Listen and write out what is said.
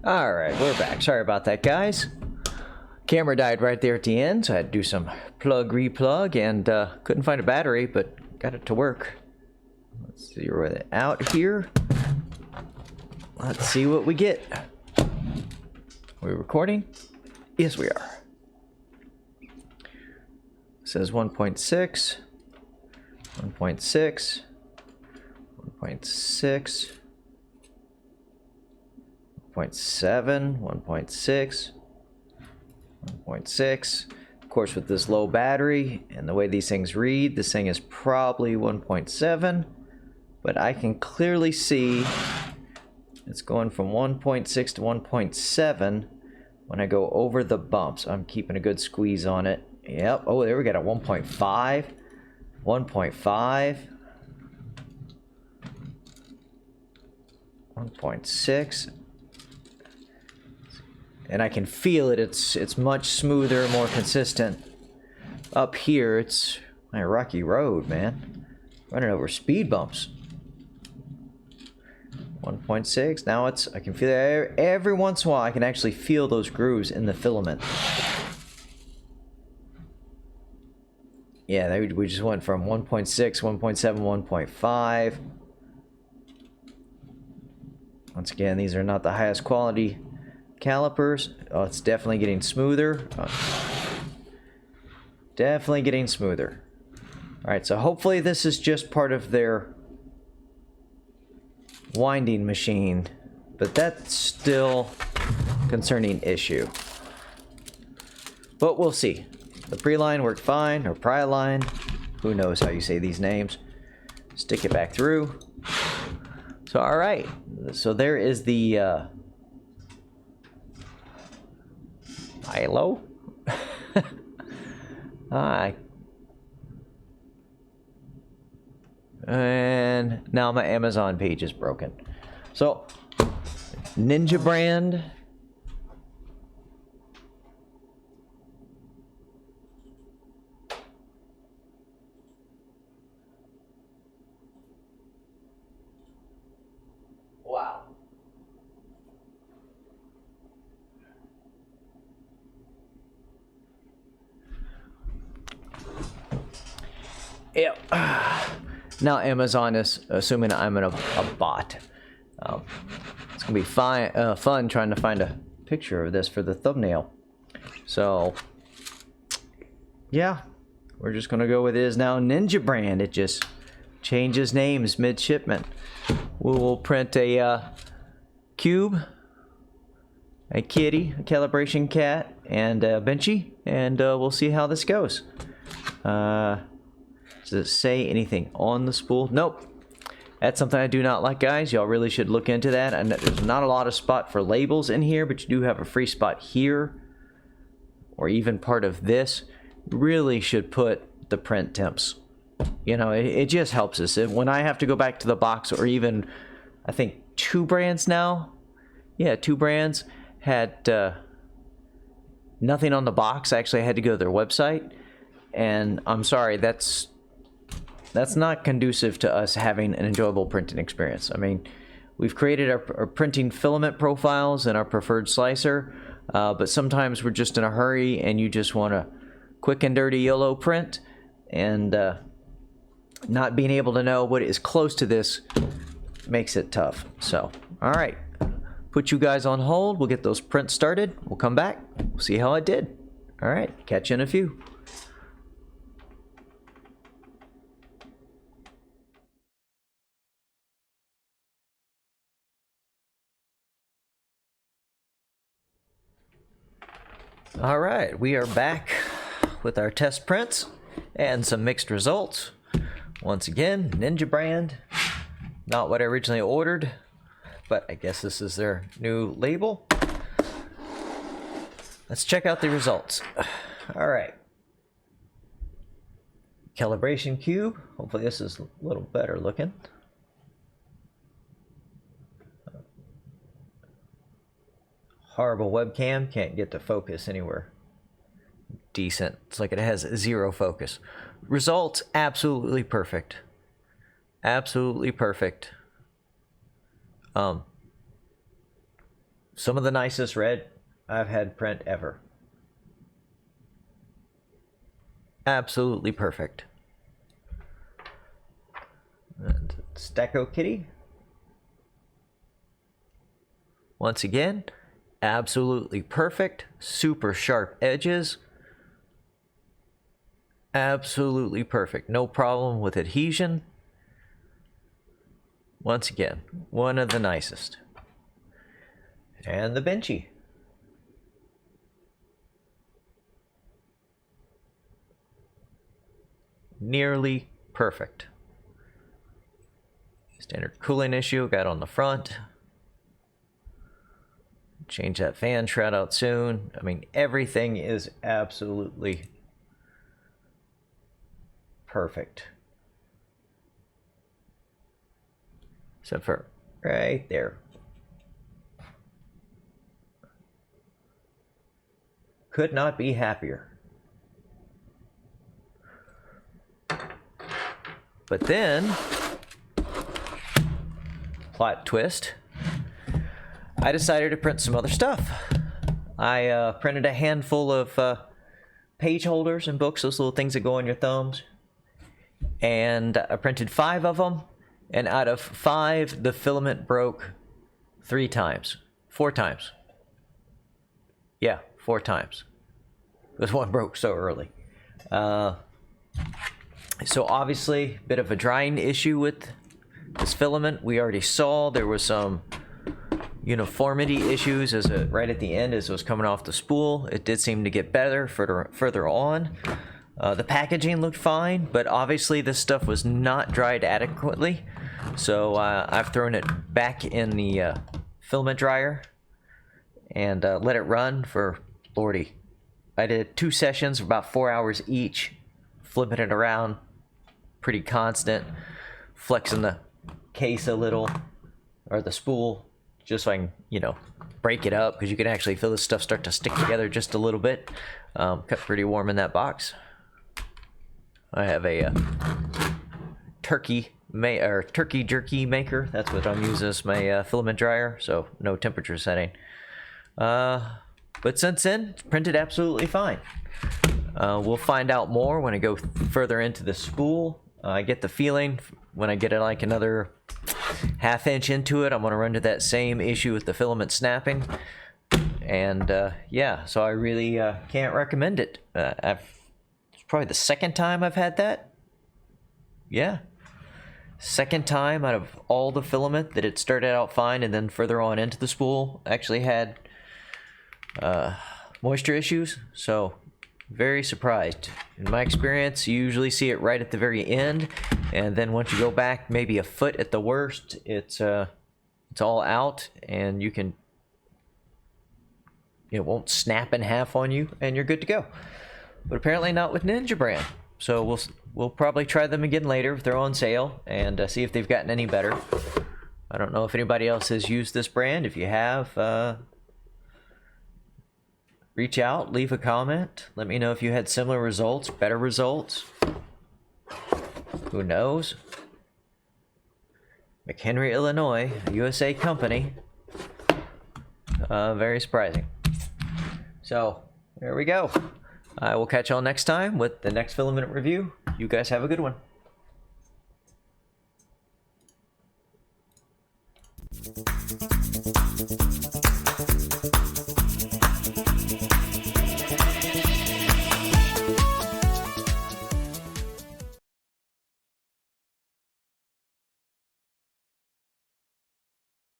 Alright, we're back. Sorry about that, guys. Camera died right there at the end, so I had to do some plug, replug, and couldn't find a battery, but got it to work. Let's zero it out here. Let's see what we get. Are we recording? Yes, we are. It says 1.6, 1.6, 1.6. 1.7, 1.6, 1.6. Of course, with this low battery and the way these things read, this thing is probably 1.7, but I can clearly see it's going from 1.6 to 1.7 when I go over the bumps. I'm keeping a good squeeze on it. Yep. Oh, there we got a 1.5, 1.5, 1.6. And I can feel it. It's much smoother, more consistent. Up here, it's a rocky road, man. Running over speed bumps. 1.6. Now it's, I can feel it every once in a while. I can actually feel those grooves in the filament. Yeah, we just went from 1.6, 1.7, 1.5. Once again, these are not the highest quality calipers. Oh, it's definitely getting smoother. Definitely getting smoother. Alright, so hopefully this is just part of their winding machine, but that's still a concerning issue. But we'll see. The pre-line worked fine, or pry-line. Who knows how you say these names. Stick it back through. So, alright. So there is the ILO. And now my Amazon page is broken. So, NinjaBrand. Wow. Yep. Now Amazon is assuming I'm a bot. It's gonna be fun trying to find a picture of this for the thumbnail. So yeah, we're just gonna go with it is now NinjaBrand. It just changes names mid-shipment. We will print a cube, a kitty, a calibration cat, and a benchy, and we'll see how this goes. Does it say anything on the spool? Nope. That's something I do not like, guys. Y'all really should look into that. And there's not a lot of spot for labels in here, but you do have a free spot here, or even part of this. Really should put the print temps. You know, it just helps us. When I have to go back to the box, or even, I think 2 brands now. Yeah, 2 brands had nothing on the box. Actually, I had to go to their website. And I'm sorry, that's not conducive to us having an enjoyable printing experience. I mean, we've created our printing filament profiles and our preferred slicer, but sometimes we're just in a hurry and you just want a quick and dirty YOLO print, and not being able to know what is close to this makes it tough. So, all right, put you guys on hold. We'll get those prints started. We'll come back. We'll see how it did. All right, catch you in a few. All right, we are back with our test prints and some mixed results. Once again, NinjaBrand, not what I originally ordered, but I guess this is their new label. Let's check out the results. All right. Calibration cube. Hopefully this is a little better looking. Horrible webcam, can't get to focus anywhere decent. It's like it has 0 focus. Results, absolutely perfect. Absolutely perfect. some of the nicest red I've had print ever. Absolutely perfect. And Stacko Kitty. Once again, absolutely perfect. Super sharp edges. Absolutely perfect. No problem with adhesion. Once again, one of the nicest. And the Benchy. Nearly perfect. Standard cooling issue got on the front. Change that fan shroud out soon. I mean, everything is absolutely perfect. Except for right there. Could not be happier. But then, plot twist, I decided to print some other stuff. I printed a handful of page holders in books, those little things that go on your thumbs. And I printed 5 of them. And out of 5, the filament broke 3 times. 4 times. Yeah, 4 times. Because one broke so early. So obviously, a bit of a drying issue with this filament. We already saw there was some uniformity issues as right at the end as it was coming off the spool. It did seem to get better further on. The packaging looked fine, but obviously this stuff was not dried adequately. So I've thrown it back in the filament dryer and let it run for, lordy, I did 2 sessions, about 4 hours each, flipping it around pretty constant, flexing the case a little, or the spool, just so I can, break it up, because you can actually feel this stuff start to stick together just a little bit. Kept pretty warm in that box. I have a turkey jerky maker. That's what I'm using as my filament dryer, so no temperature setting. But since then, it's printed absolutely fine. We'll find out more when I go further into the spool. I get the feeling when I get it like another ½ inch into it, I'm going to run into that same issue with the filament snapping. And yeah, so I really can't recommend it. It's probably the second time I've had that. Yeah. Second time out of all the filament that it started out fine and then further on into the spool actually had moisture issues. So very surprised. In my experience, you usually see it right at the very end, and then once you go back maybe a foot at the worst, it's all out, and you can, it won't snap in half on you, and you're good to go. But apparently not with NinjaBrand. So we'll probably try them again later if they're on sale, and see if they've gotten any better. I don't know if anybody else has used this brand. If you have, reach out, leave a comment. Let me know if you had similar results, better results. Who knows? McHenry, Illinois, a USA company. Very surprising. So, there we go. I will catch y'all next time with the next filament review. You guys have a good one.